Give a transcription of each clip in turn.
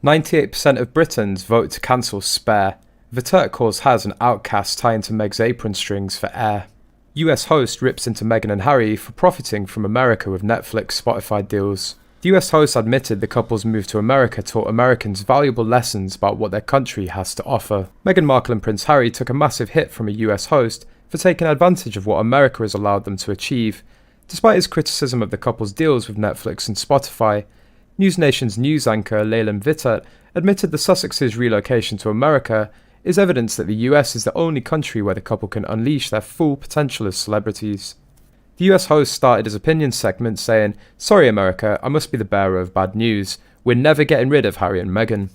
98% of Britons vote to cancel Spare. Vittert calls Has and Outcast tie into Meg's apron strings for air. US host rips into Meghan and Harry for profiting from America with Netflix Spotify deals. The US host admitted the couple's move to America taught Americans valuable lessons about what their country has to offer. Meghan Markle and Prince Harry took a massive hit from a US host for taking advantage of what America has allowed them to achieve. Despite his criticism of the couple's deals with Netflix and Spotify, NewsNation's news anchor Leland Vittert admitted the Sussexes' relocation to America is evidence that the US is the only country where the couple can unleash their full potential as celebrities. The US host started his opinion segment saying, "Sorry America, I must be the bearer of bad news. We're never getting rid of Harry and Meghan.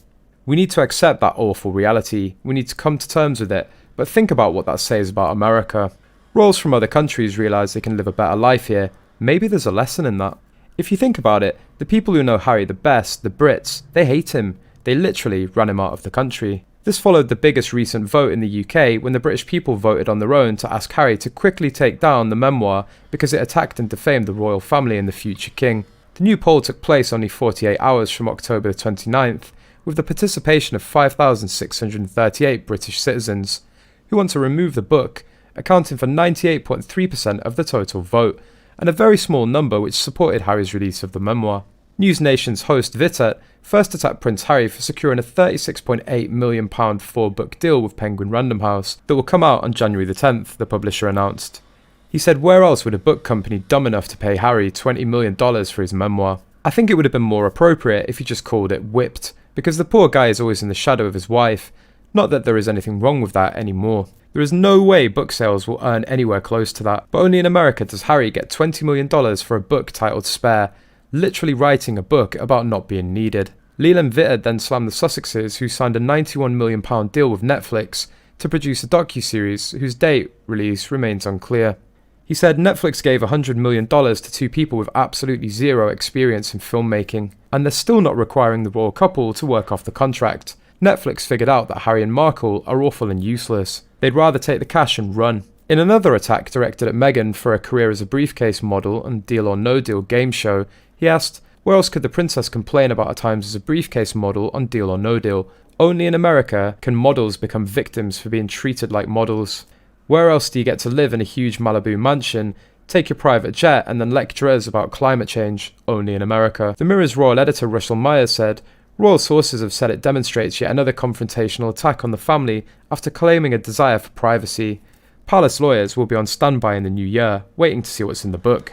We need to accept that awful reality. We need to come to terms with it, but think about what that says about America. Royals from other countries realise they can live a better life here. Maybe there's a lesson in that." If you think about it, the people who know Harry the best, the Brits, they hate him. They literally ran him out of the country. This followed the biggest recent vote in the UK when the British people voted on their own to ask Harry to quickly take down the memoir because it attacked and defamed the royal family and the future king. The new poll took place only 48 hours from October 29th, with the participation of 5,638 British citizens, who want to remove the book, accounting for 98.3% of the total vote, and a very small number which supported Harry's release of the memoir. NewsNation's host Vittert first attacked Prince Harry for securing a £36.8 million 4-book deal with Penguin Random House that will come out on January the 10th, the publisher announced. He said, "Where else would a book company dumb enough to pay Harry $20 million for his memoir? I think it would have been more appropriate if he just called it Whipped, because the poor guy is always in the shadow of his wife. Not that there is anything wrong with that anymore. There is no way book sales will earn anywhere close to that, but only in America does Harry get $20 million for a book titled Spare, literally writing a book about not being needed." Leland Vittert then slammed the Sussexes, who signed a £91 million deal with Netflix to produce a docuseries whose date release remains unclear. He said Netflix gave $100 million to two people with absolutely zero experience in filmmaking, and they're still not requiring the royal couple to work off the contract. Netflix figured out that Harry and Markle are awful and useless. They'd rather take the cash and run. In another attack directed at Meghan for a career as a briefcase model and Deal or No Deal game show, he asked, "Where else could the princess complain about her times as a briefcase model on Deal or No Deal? Only in America can models become victims for being treated like models. Where else do you get to live in a huge Malibu mansion, take your private jet and then lecture us about climate change? Only in America." The Mirror's royal editor Russell Myers said, "Royal sources have said it demonstrates yet another confrontational attack on the family after claiming a desire for privacy. Palace lawyers will be on standby in the new year, waiting to see what's in the book."